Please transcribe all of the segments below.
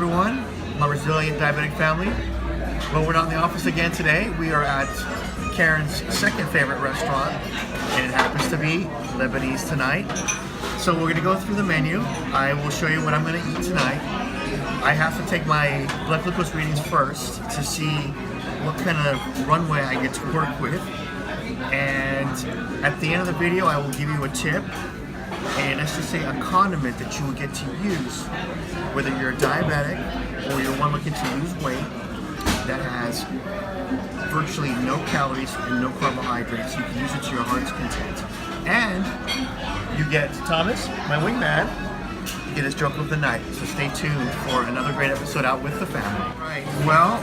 everyone, my Resilient Diabetic family. Well, we're not in the office again today. We are at Karen's second favorite restaurant, and it happens to be Lebanese tonight. So we're gonna go through the menu. I will show you what I'm gonna eat tonight. I have to take my blood glucose readings first to see what kind of runway I get to work with. And at the end of the video, I will give you a tip, and let's just say a condiment that you will get to use, whether you're a diabetic or you're one looking to lose weight, that has virtually no calories and no carbohydrates. You can use it to your heart's content. And you get Thomas, my wingman, get his joke of the night. So stay tuned for another great episode out with the family. All right, well,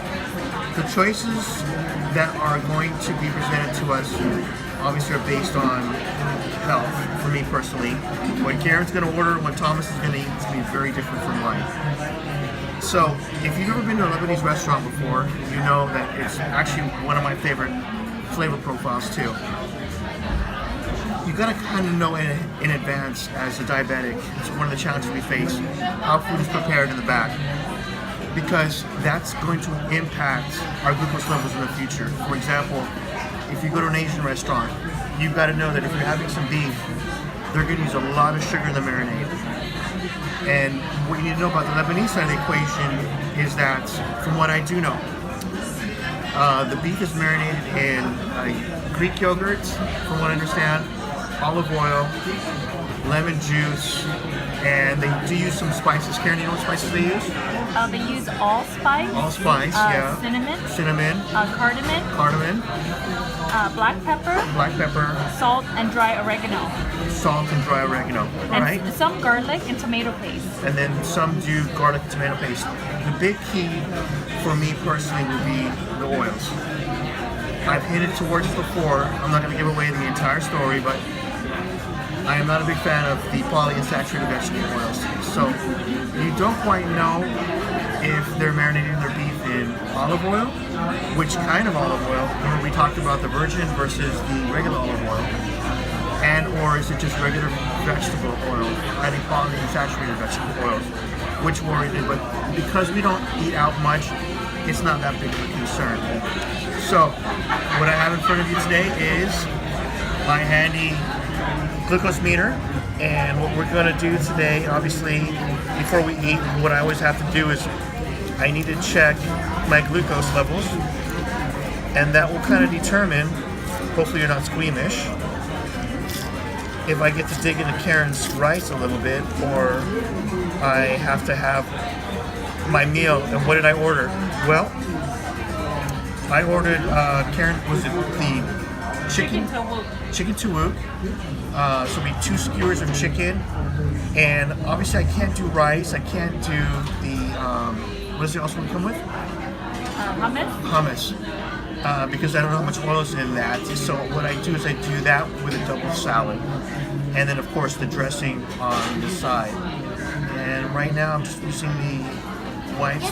the choices that are going to be presented to us obviously are based on health, for me personally. What Karen's gonna order and what Thomas is gonna eat is gonna be very different from mine. So, if you've ever been to a Lebanese restaurant before, you know that it's actually one of my favorite flavor profiles too. You gotta kind of know in advance as a diabetic, it's one of the challenges we face, how food is prepared in the back. Because that's going to impact our glucose levels in the future. For example, if you go to an Asian restaurant, you've got to know that if you're having some beef, they're going to use a lot of sugar in the marinade. And what you need to know about the Lebanese side of the equation is that, from what I do know, the beef is marinated in Greek yogurt, from what I understand, olive oil, lemon juice, and they do use some spices. Karen, you know what spices they use? They use allspice. Allspice, yeah. Cinnamon. Cardamom. Black pepper. Salt and dry oregano. All right. And some garlic and tomato paste. And then some do garlic and tomato paste. The big key for me personally would be the oils. I've hinted towards this before. I'm not going to give away the entire story, but I am not a big fan of the polyunsaturated vegetable oils. So you don't quite know if they're marinating their beef in olive oil, which kind of olive oil. Remember we talked about the virgin versus the regular olive oil, and or is it just regular vegetable oil, adding polyunsaturated vegetable oils, which worried me. But because we don't eat out much, it's not that big of a concern. So what I have in front of you today is my handy glucose meter, and what we're going to do today, obviously, before we eat, what I always have to do is I need to check my glucose levels, and that will kind of determine, hopefully you're not squeamish, if I get to dig into Karen's rice a little bit, or I have to have my meal. And what did I order? Well, I ordered, Karen, was it the chicken tawook. So we 2 skewers of chicken, and obviously I can't do rice. I can't do the what does it also come with? Hummus. Because I don't know how much oil is in that. So what I do is I do that with a double salad, and then of course the dressing on the side. And right now I'm just using the white.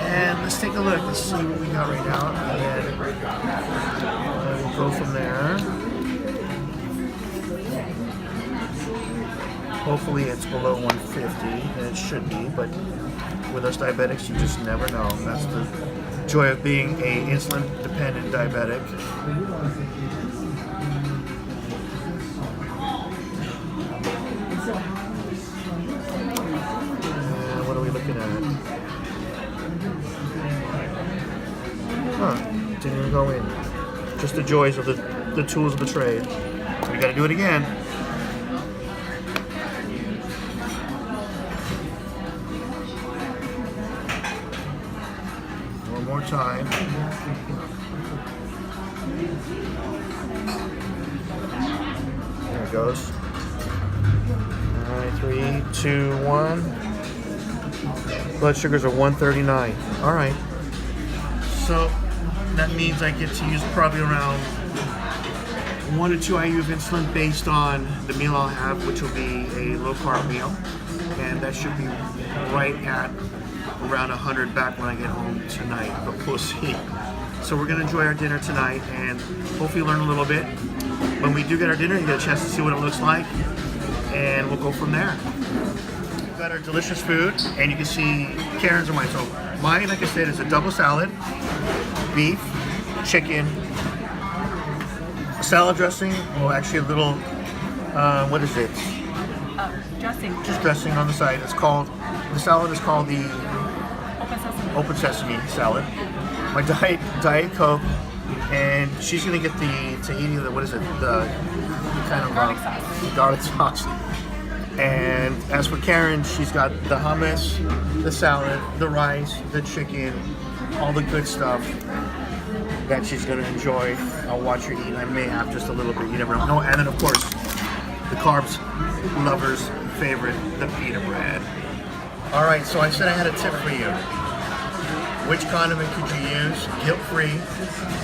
And let's take a look. Let's see what we got right now, and then we'll go from there. Hopefully it's below 150, and it should be, but with us diabetics, you just never know. That's the joy of being an insulin-dependent diabetic. And what are we looking at? Didn't even go in. Just the joys of the tools of the trade. We gotta do it again. One more time. There it goes. Alright, 3, 2, 1. Blood sugars are 139. Alright. So that means I get to use probably around 1 to 2 IU of insulin based on the meal I'll have, which will be a low carb meal, and that should be right at around 100 back when I get home tonight, but we'll see. So we're gonna enjoy our dinner tonight and hopefully learn a little bit. When we do get our dinner, you get a chance to see what it looks like, and we'll go from there. better, delicious food, and you can see Karen's and mine. So mine, like I said, is a double salad, beef, chicken, salad dressing. Well, actually a little, what is it? Dressing. Just dressing on the side. The salad is called the Open sesame. salad. My diet Coke, and she's gonna get the tahini. What is it? The kind of Garlic sauce. Garlic sauce. And as for Karen, she's got the hummus, the salad, the rice, the chicken, all the good stuff that she's gonna enjoy. I'll watch her eat. I may have just a little bit. You never know. And then of course, the carbs lovers' favorite, the pita bread. All right, so I said I had a tip for you. Which condiment could you use guilt-free,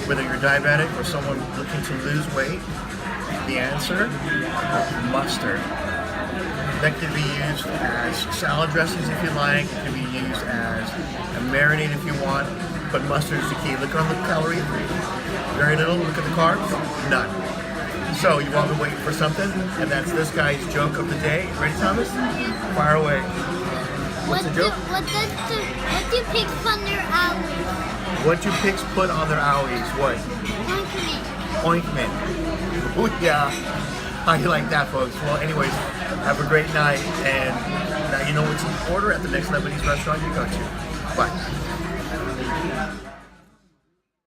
whether you're diabetic or someone looking to lose weight? The answer, mustard. That can be used as salad dressings if you like. It can be used as a marinade if you want. But mustard is the key. Look on the calorie. Very little. Look at the carbs. None. So you want to wait for something, and that's this guy's joke of the day. Ready, Thomas? Fire away. What's the joke? What do pigs put on their owies? What do pigs put on their owies? What? Ointment. Ointment. Oh yeah. How you like that, folks? Well, anyways, have a great night, and now you know what to order at the next Lebanese restaurant you go to. Bye.